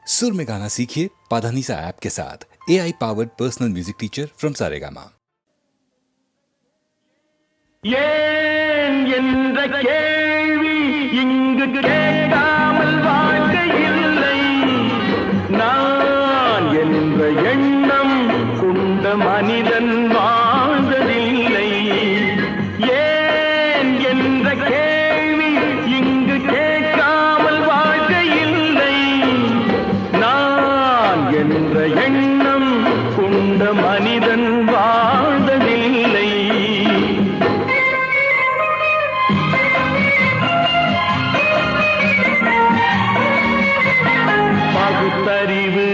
सुर में गाना सीखिए पाधानीसा ऐप के साथ। AI powered personal music teacher from Saregama. ஏன் என்ற கேள்வி இங்கு கேட்காமல் வாழ்க்கை இல்லை. நான் என்ற எண்ணம் கொண்ட மனிதன் வாழ்ந்ததில்லை. ஏன் என்ற கேள்வி இங்கு கேட்காமல் வாழ்க்கை இல்லை. நான் என்ற எண்ணம் கொண்ட மனிதன் வாழ்ந்ததில்லை. பகுத்தறிவு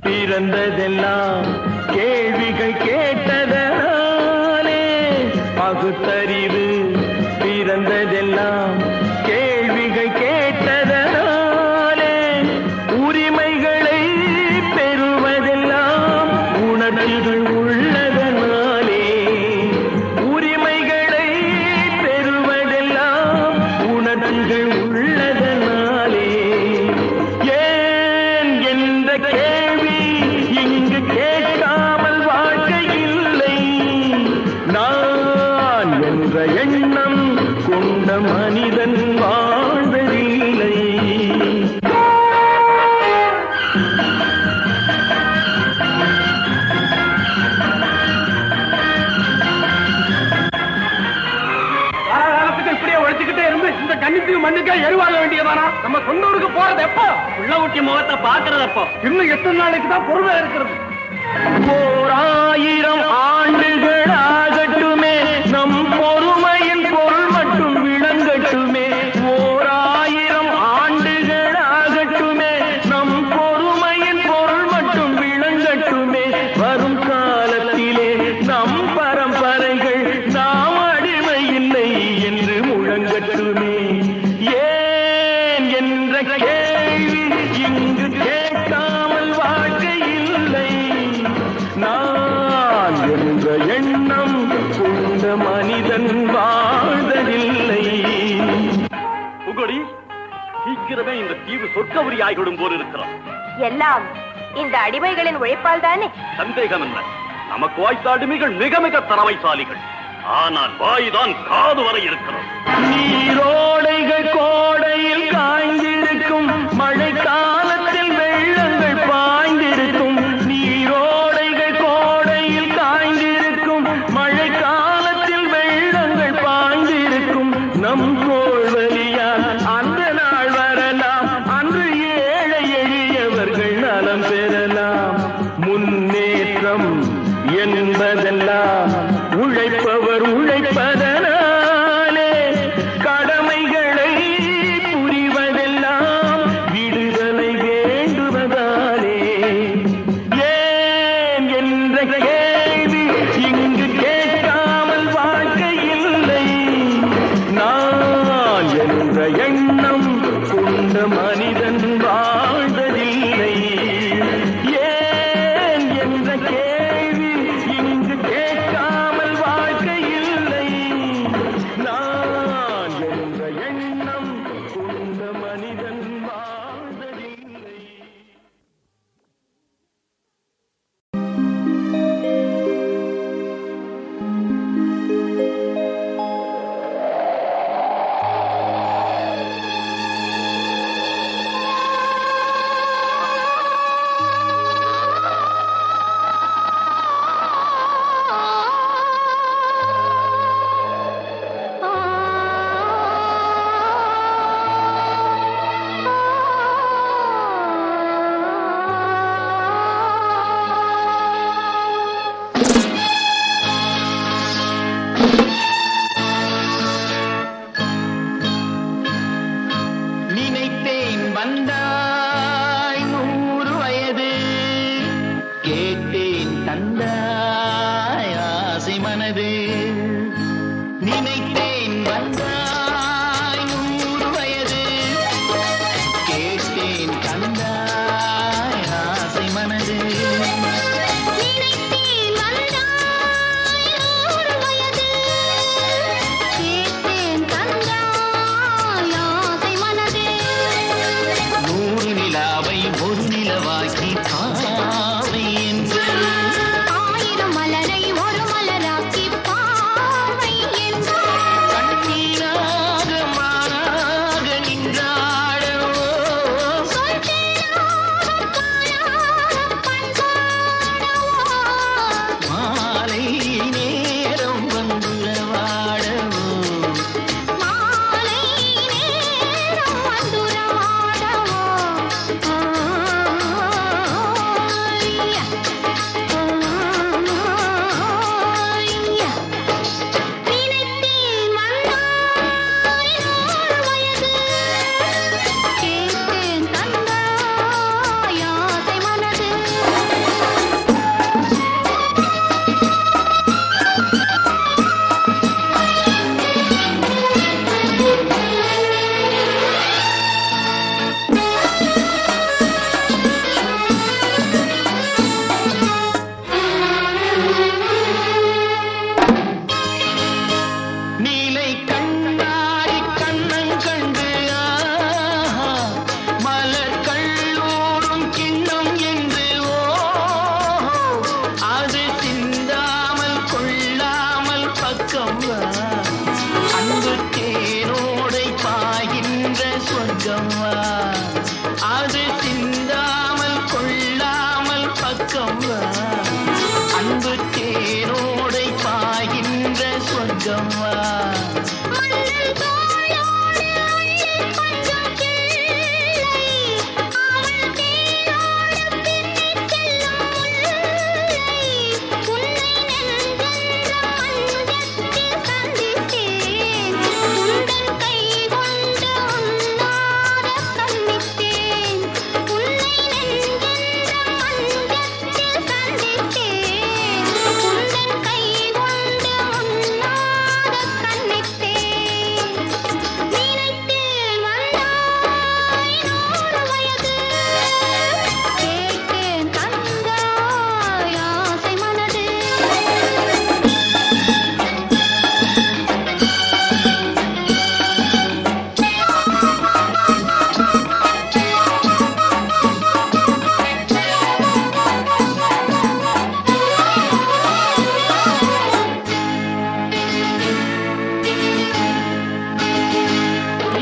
பிறந்ததெல்லாம் கேள்விகள் கேட்டதனாலே. பகுத்தறிவு பிறந்ததெல்லாம் கேள்விகள் கேட்டதனாலே. உரிமைகளை பெறுவதெல்லாம் உணர்வுகள் உள்ளதனாலே. உரிமைகளை பெறுவதெல்லாம் உணர்வுகள் உள்ளதனாலே. கேள்வி இங்கு கேட்காமல் வாழ்க்கை இல்லை. நான் என்ற எண்ணம் கொண்ட மனிதன் வாழ்வதில்லை. இப்படியே உழைச்சுக்கிட்டே இருந்து இந்த கண்ணிக்கு மண்ணுக்கே எருவாக வேண்டியதானா? நம்ம சொந்த ஊருக்கு போறது எப்போ? உள்ள ஊட்டி முகத்தை பாக்குறது எப்போ? இன்னும் எத்தனை நாளைக்கு தான் பொறுமை இருக்கிறது? 1000 ஆண்டுகள் ஆகட்டுமே, நம் பொறுமையின் பொருள் மட்டும் விளங்கட்டுமே. 1000 ஆண்டுகள் ஆகட்டுமே, நம் பொறுமையின் பொருள் மட்டும் விளங்கட்டுமே. வரும் காலத்திலே நம் பரம்பரைகள் நாம் அடிமை இல்லை என்று முழங்கட்டுமே. ஏன் என்ற கேள்வி இங்கு கேட்காமல் வாழ்க்கை இல்லை. நான் என்ற எண்ணம் கொண்ட மனிதன் வாழ்வதில்லை. புகழி, சீக்கிரமே இந்த தீவு சொர்க்கவரி ஆகிவிடும் போல் இருக்கிறோம். எல்லாம் இந்த அடிமைகளின் உழைப்பால் தானே? சந்தேகம் என்ன? நமக்கு வாய்த்த அடிமைகள் மிக மிக திறமைசாலிகள். ஆனால் வாய்தான் காது வரை இருக்கிறோம். நீரோடைகள் கோடையில் காய்ந்திருக்கும், மழை காலத்தில் வெள்ளங்கள் பாய்ந்திருக்கும். நீரோடைகள் கோடையில் காய்ந்திருக்கும், மழை காலத்தில் வெள்ளங்கள் பாய்ந்திருக்கும். நம் தோல்வலியால் அந்த நாள் வரலாம், அன்று ஏழை எளியவர்கள் நலம் பெறலாம். முன்னேற்றம் என்பதெல்லாம் உழைப்பவர் உழைப்பதனாலே. கடமைகளை புரிவதெல்லாம் விடுதலை வேண்டுவதாலே. ஏன் என்ற கேள்வி இங்கு கேட்காமல் வாழ்க்கை இல்லை. நான் என்ற எண்ணம் கொண்ட மனிதன் வாழ்வதில்லை. ஏன் என்ற கேள்வி இங்கு கேட்க நிலவாக்கி பாவை என்று ஆயிரம் மலரை ஒரு மலராக்கி பாவை என்று கண்ணீராக மாறாக நின்றாடவோ மாலை நேரம் வந்துறவாடவோ நீலை கண்ணாடி கண்ணன் கண்டு ஆஹா, மலர் கல்லூரும் கிண்ணம் என்று ஓஹோ, அது சிந்தாமல் கொள்ளாமல் பக்கம் வா, அன்பு தேரோடை பாய்கின்ற சொர்க்கம் வா, அது சிந்தாமல் கொள்ளாமல் பக்கம் வா, அன்பு தேரோடை பாய்கின்ற சொர்க்கம் வா.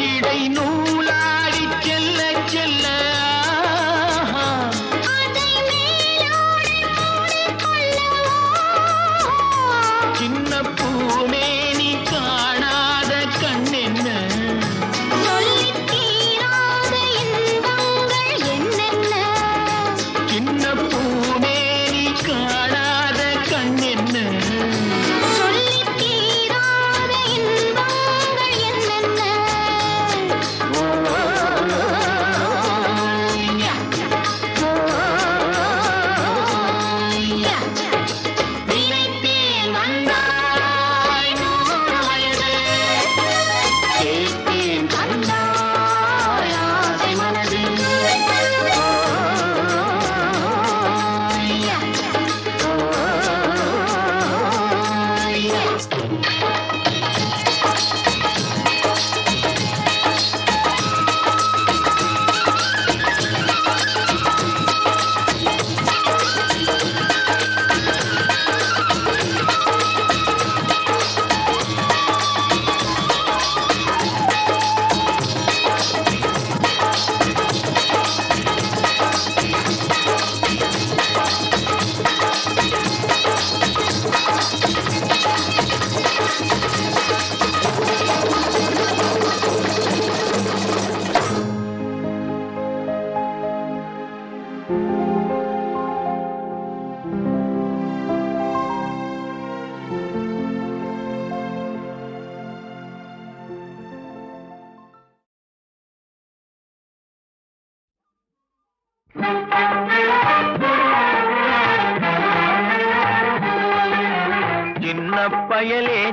இடை நூலாடி செல்ல செல்ல ஆஹா, சின்ன பூமேனி காணாத கண்ணென்ன சின்ன பூமேனி காணாத கண்ணென்ன நினைத்தேன் வந்தாய் நூறு வயது, கேட்டேன் கண்டாய் ஆசை மனது.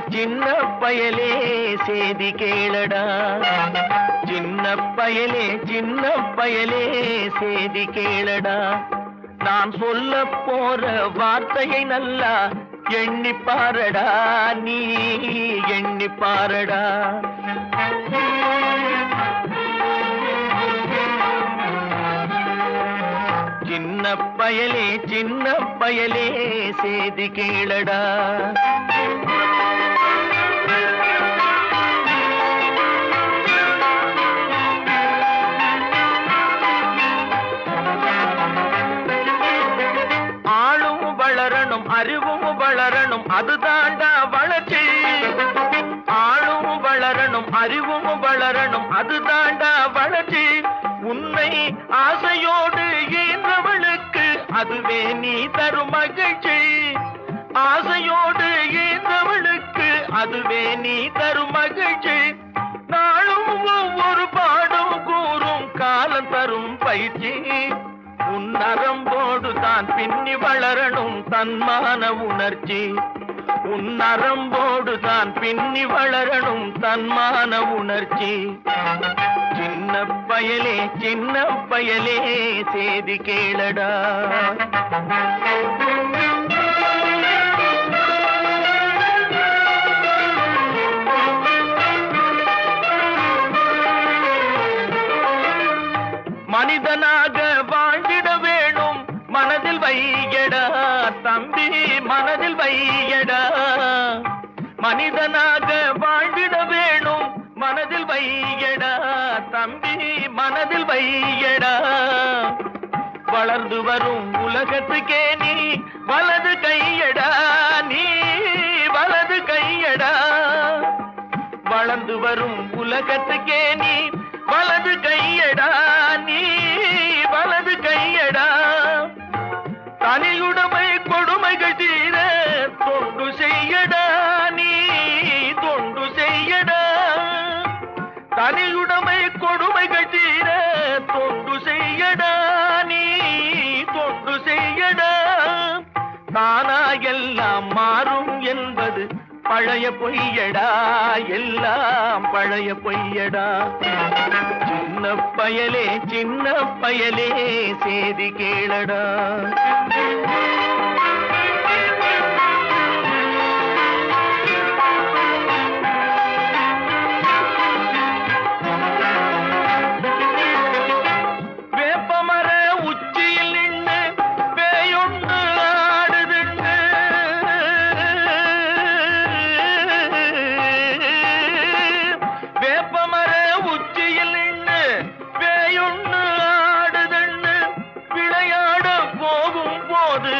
சின்ன பயலே சேதி கேளடா, சின்ன பயலே சேதி கேளடா, நான் சொல்ல போற வார்த்தையை நல்லா எண்ணி பாரடா, நீ எண்ணி பாரடா. சின்ன பயலே சேதி கேளடா. ஆளும் வளரணும் அறிவும் வளரணும் அதுதாண்டா வளர்ச்சி. ஆளும் வளரணும் அறிவும் வளரணும் அதுதாண்டா வளர்ச்சி. உன்னை ஆசையோடு ஈன்றவளுக்கு அதுவே நீ தரும் மகிழ்ச்சி. ஆசையோடு ஈன்றவளுக்கு அதுவே நீ தரும் மகிழ்ச்சி. நாளும் ஒவ்வொரு பாடும் கூறும் காலம் தரும் பயிற்சி. உன் நரம்போடு தான் பின்னி வளரணும் தன்மான உணர்ச்சி. உன் நரம்போடு தான் பின்னி வளரணும் தன்மான உணர்ச்சி. சின்ன பயலே சேதி கேளடா. மனிதனாக வாழ்ந்திட வேணும் மனதில் வையடா தம்பி மனதில் வையடா. மனிதனாக வாழ்ந்திட வேணும் மனதில் வையடா தம்பி மனதில் வையடா. வளர்ந்து வரும் உலகத்துக்கே நீ வலது கையடா நீ வலது கையடா. வளர்ந்து வரும் உலகத்துக்கே நீ வலது கையடா நீ வலது கையடா. தனியுடைமை கொடுமைகள் தீர தொண்டு செய்யடா நீ தொண்டு செய்யடா. தனியுடைமை கொடுமைகள் தீர தொண்டு செய்யடா நீ தொண்டு செய்யடா. தானா எல்லாம் மாறும் என்பது பழைய பொய்யடா எல்லாம் பழைய பொய்யடா. சின்ன பயலே சேதி கேளடா. வேப்பமர உச்சியில் நின்று பேயொன்று ஆடுதுண்டு. வேப்பமர உச்சியில் நின்று பேயொன்று ஆடுதுண்டு. விளையாட போகும் போது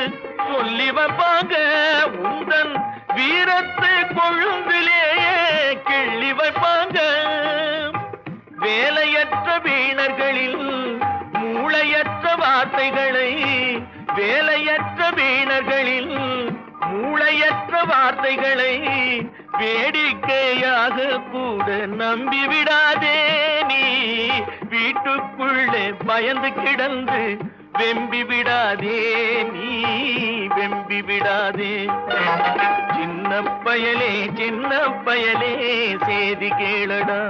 சொல்லி வைப்பாங்க உந்தன் வீரத்தை கொழும்பிலேயே கிள்ளி வைப்பாங்க. வேலையற்ற வீணர்களில் மூளையற்ற வார்த்தைகளை வேலையற்ற வீணர்களில் மூளையற்ற வார்த்தைகளை வேடிக்கையாக கூட நம்பிவிடாதே நீ. வீட்டுக்குள்ளே பயந்து கிடந்து வெம்பி விடாதே நீ வெம்பி விடாதே. சின்ன பயலே சேதி கேளடா.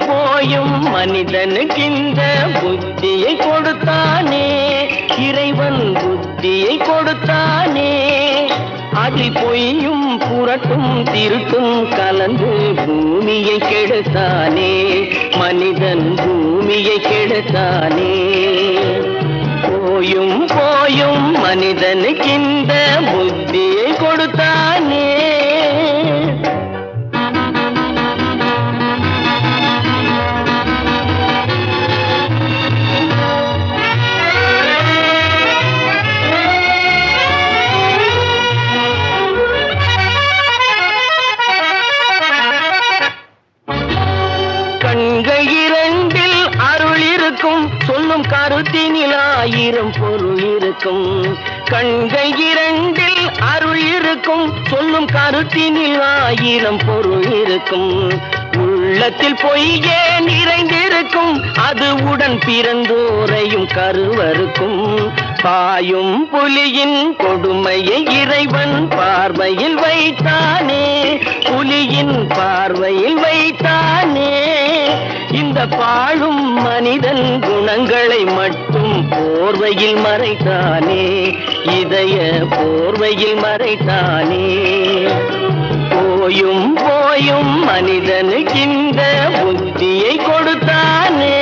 போயும் மனிதனுக்கின்ற புத்தியை கொடுத்தானே இறைவன் புத்தியை கொடுத்தானே. அதில் பொய்யும் புரட்டும் திருட்டும் கலந்து பூமியை கெடுத்தானே மனிதன் பூமியை கெடுத்தானே. போயும் மனிதனுக்கின்ற புத்தியை கொடுத்தானே. கண்கள் இரண்டில் அருள் இருக்கும் சொல்லும் கருத்தினில் ஆயிரம் பொருள் இருக்கும். கண்கள் இரண்டில் அருள் இருக்கும் சொல்லும் கருத்தினில் ஆயிரம் பொருள் இருக்கும். உள்ள உள்ளத்தில் பொய்யே நிறைந்திருக்கும், அது உடன் பிறந்தோரையும் கருவருக்கும். பாயும் புலியின் கொடுமையை இறைவன் பார்வையில் வைத்தானே, புலியின் பார்வையில் வைத்தானே. இந்த பாழும் மனிதன் குணங்களை மட்டும் போர்வையில் மறைத்தானே, இதய போர்வையில் மறைத்தானே. போயும் போயும் மனிதனுக்கு இந்த புத்தியை கொடுத்தானே.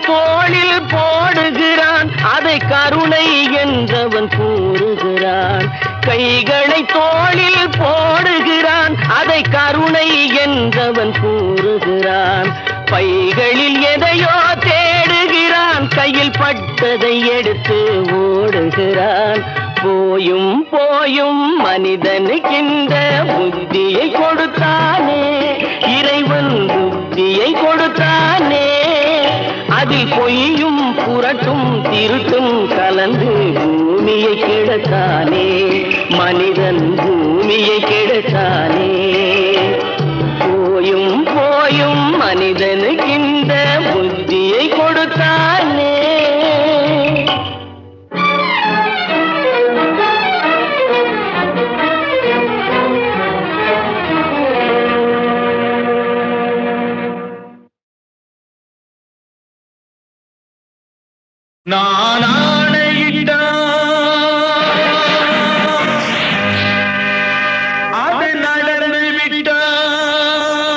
தோளில் போடுகிறான், அதை கருணை என்றவன் கூறுகிறான். கைகளை தோளில் போடுகிறான், அதை கருணை என்றவன் கூறுகிறான். பைகளில் எதையோ தேடுகிறான், கையில் பட்டதை எடுத்து ஓடுகிறான். போயும் போயும் மனிதனுக்கு இந்த புத்தியை கொடுத்தானே, இறைவன் புத்தியை கொடுத்தானே. அதில் பொய்யும் புரட்டும் திருட்டும் கலந்து பூமியை கெடுத்தானே, மனிதன் பூமியை கெடுத்தானே. போயும் போயும் மனிதனுக்கு இந்த புத்தியை கொடுத்தானே. நான் ஆணையிட்டால் அது நடந்து விட்டால்,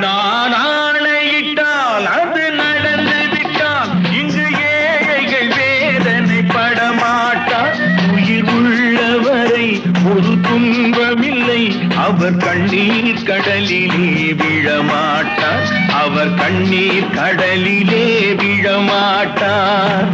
நான் ஆணையிட்டால் அது நடந்து விட்டால், இங்கு ஏழைகள் வேதனை படமாட்டார். உயிர் உள்ளவரை ஒரு துன்பமில்லை, அவர் கண்ணீர் கடலிலே விழமாட்டார், அவர் கண்ணீர் கடலிலே விழமாட்டார்.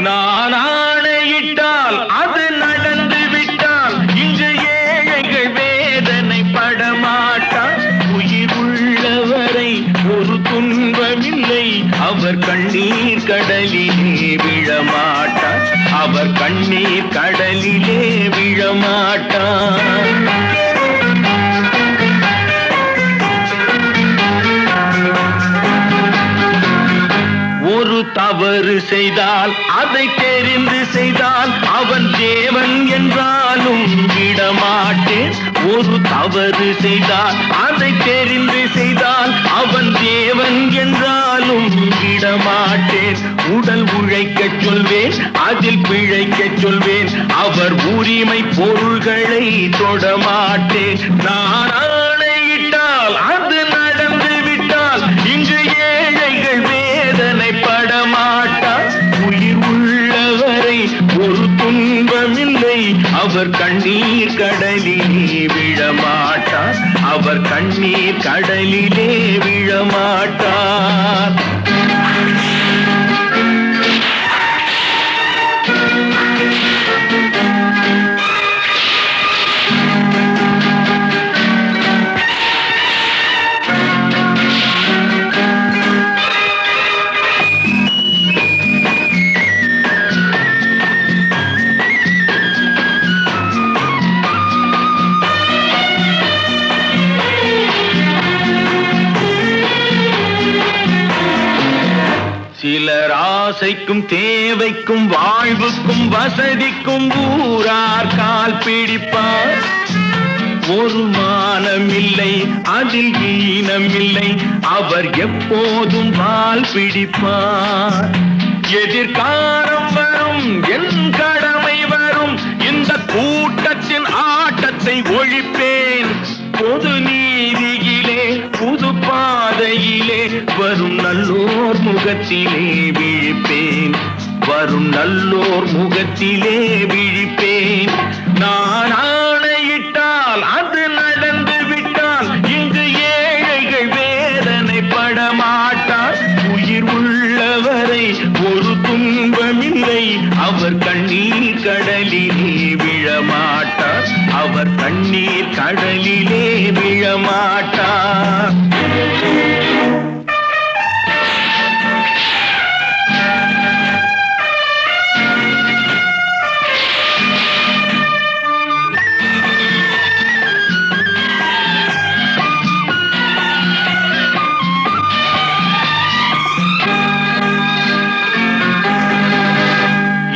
நான் ஆணையிட்டால் அது நடந்து விட்டால், இங்கு ஏழைகள் வேதனை படமாட்டார். உயிர் உள்ளவரை ஒரு துன்பமில்லை, அவர் கண்ணீர் கடலிலே விழமாட்டார், அவர் கண்ணீர் கடலிலே விழமாட்டார். ஒரு தவறு செய்தால் அதை தெரிந்து செய்தால் அவன் தேவன் என்றாலும் விடமாட்டேன். ஒரு தவறு செய்தால் அதை தெரிந்து செய்தால் அவன் தேவன் என்றாலும் விடமாட்டேன். உடல் உழைக்கச் சொல்வேன், அதில் பிழைக்கச் சொல்வேன், அவர் உரிமை பொருள்களை தொடமாட்டேன். நான் ஆணையிட்டால் அது நடந்து விட்டால், இங்கு ஏழைகள் வேதனை படமாட்டார். உயிர் உள்ளவரை ஒரு துன்பமில்லை, அவர் கண்ணீர் கடலிலே விழமாட்டார், அவர் கண்ணீர் கடலிலே விழமாட்டார். சிலர் ஆசைக்கும் தேவைக்கும் வாழ்வுக்கும் வசதிக்கும் ஊரார் கால் பிடிப்பார். ஒரு மானமில்லை, அதில் ஈனமில்லை, அவர் எப்போதும் வால் பிடிப்பார். எதிர்காலம் வரும், என் கடமை வரும், இந்த கூட்டத்தின் ஆட்டத்தை ஒழிப்பேன். பொது நீதியிலே புது பாதையிலே வரும் நல்லோர் முகத்திலே விழிப்பேன், வரும் நல்லோர் முகத்திலே விழிப்பேன். நான் ஆணையிட்டால் அது நடந்து விட்டால், இங்கு ஏழைகள் வேதனை கடலிலே விழமாட்டார்.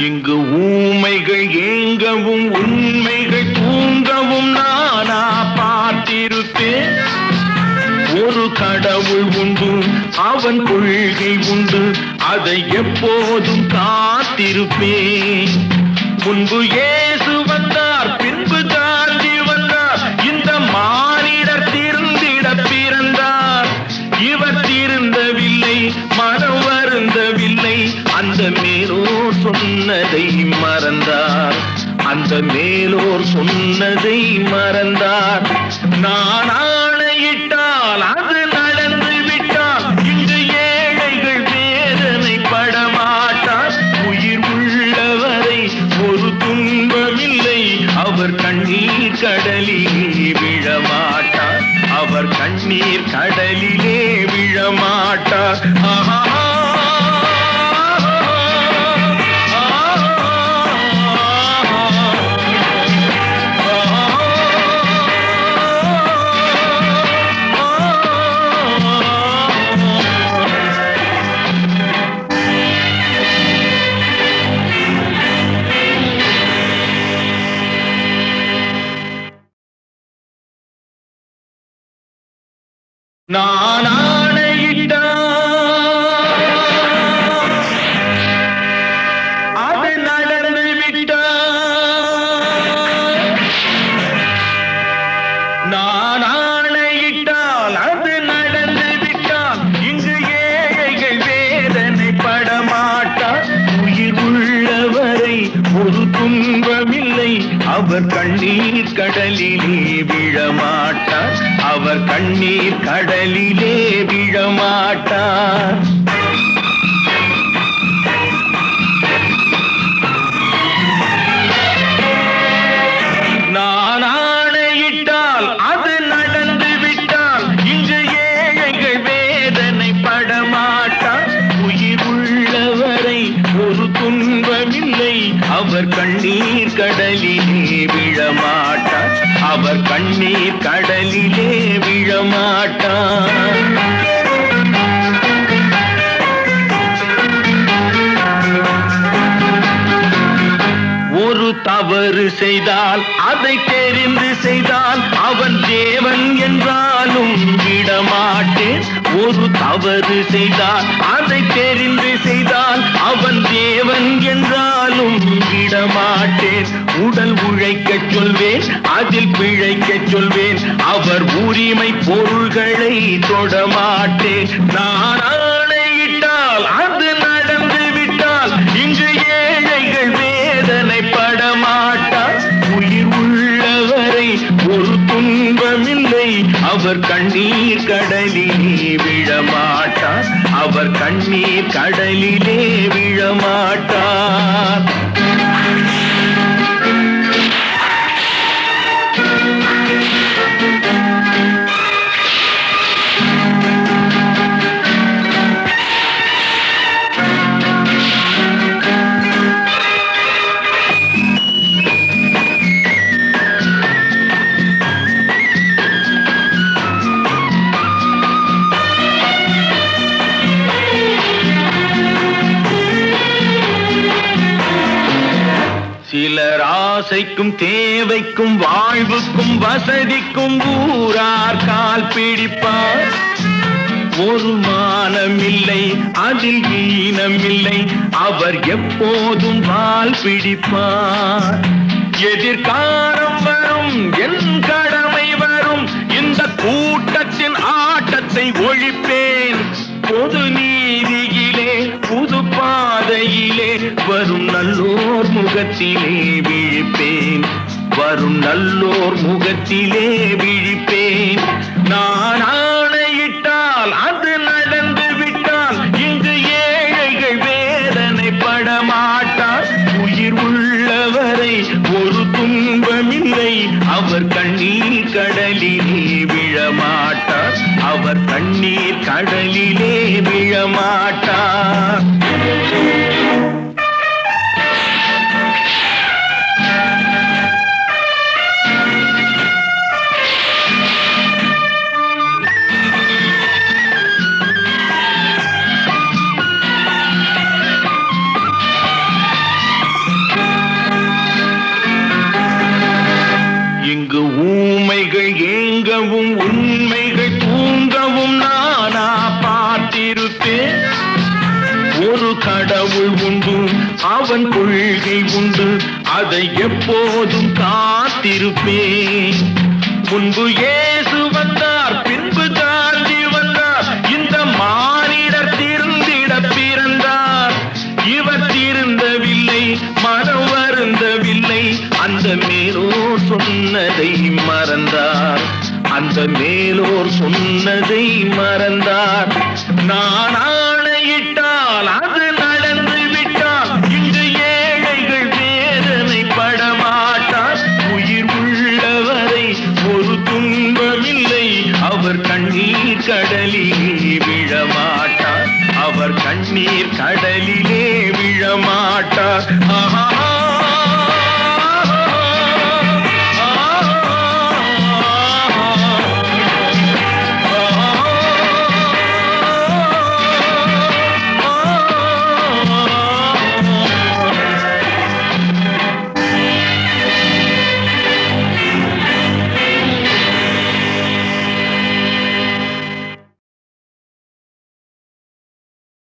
இங்கு ஊமைகள் ஏங்கவும் உண்மைகள் தூங்கவும் நானா பார்த்திருப்பேன். ஒரு கடவுள் உண்டு, அவன் கொள்கை உண்டு, அதை எப்போதும் காத்திருப்பேன். முன்பு இயேசு வந்தார், பின்பு காந்தி வந்தார், இந்த மானிடர் திருந்திட பிறந்தார். இவர் திருந்தவில்லை, மனம் வருந்தவில்லை, அந்த மேலோர் சொன்னதை மறந்தார். அந்த மேலோர் சொன்னதை மறந்தார். நான் ஆணையிட்டால் அது நடந்து விட்டால் இங்கு ஏழைகள் வேதனை படமாட்டார். உயிர் உள்ளவரை ஒரு துன்பமில்லை, அவர் கண்ணீர் கடலிலே விழமாட்டார். அவர் கண்ணீர் கடலிலே விழமாட்டார். ஆஹா. நான் ஆணையிட்டால் அது நடந்து விட்டால். நான் ஆணையிட்டால் அது நடந்து விட்டால் இங்கு ஏழைகள் வேதனை படமாட்டார். உயிர் உள்ளவரை ஒரு துன்பமில்லை, அவர் கண்ணீர் கடலிலே விழமாட்டார். அவர் கண்ணீர் கடலிலே விழமாட்டார். நான் ஆணையிட்டால் அது நடந்து விட்டால் இங்கு ஏழைகள் வேதனை படமாட்டார். உயிர் உள்ளவரை ஒரு துன்பமில்லை, அவர் கண்ணீர் கடலிலே விழமாட்டார். அவர் கண்ணீர் கடலிலே விழமாட்டார். ஒரு தவறு செய்தால் அதை தெரிந்து செய்தால் அவன் தேவன் என்றாலும் விடமாட்டேன். ஒரு தவறு செய்தால் அதை தெரிந்து செய்தால் அவன் தேவன் என்றாலும் விடமாட்டேன். உடல் உழைக்கச் சொல்வேன், அதில் பிழைக்கச் சொல்வேன், அவர் உரிமை பொருள்களை தொடமாட்டேன். நான் ஆணையிட்டால் அது நடந்து விட்டால் இங்கு ஏழைகள் வேதனை படமாட்டார். உயிர் உள்ளவரை ஒரு துன்பமில்லை, அவர் கண்ணீர் கடலிலே விழமாட்டார். அவர் கண்ணீர் கடலிலே விழமாட்டார். சிலர் ஆசைக்கும் தேவைக்கும் வாழ்வுக்கும் வசதிக்கும் ஊரார் கால் பிடிப்பார். ஒரு மானமில்லை, அதில் ஈனமில்லை, அவர் எப்போதும் வால் பிடிப்பார். எதிர்காலம் வரும், என் கடமை வரும், இந்த கூட்டத்தின் ஆட்டத்தை ஒழிப்பேன். பொது நீதியிலே புது பாதையிலே வரும் நல்லோர் முகத்திலே விழிப்பேன். வரும் நல்லோர் முகத்திலே விழிப்பேன். நான் ஆணையிட்டால் அது நடந்து விட்டால் இங்கு ஏழைகள் வேதனை படமாட்டார். உயிர் உள்ளவரை ஒரு துன்பமில்லை, அவர் கண்ணீர் கடலிலே விழமாட்டார். இங்கு ஊமைகள் ஏங்கவும் உண்மைகள் தூங்கவும் நானா பார்த்திருப்பேன். ஒரு கடவுள் உண்டு, அவன் கொள்கை உண்டு, அதை எப்போதும் காத்திருப்பேன். முன்பு இயேசு வந்தார், பின்பு காந்தி வந்தார், இந்த மானிடர் திருந்திட பிறந்தார். இவர் திருந்தவில்லை, மனம் வருந்தவில்லை, அந்த மேலோர் சொன்னதை மறந்தார். அந்த மேலோர் சொன்னதை மறந்தார். நான் ஆணையிட்டால் அது நடந்து விட்டால் இங்கு ஏழைகள் வேதனை படமாட்டார். உயிர் உள்ளவரை ஒரு துன்பமில்லை, அவர் கண்ணீர் கடலிலே விழமாட்டார். அவர் கண்ணீர் கடலிலே விழமாட்டார். ஆஹா.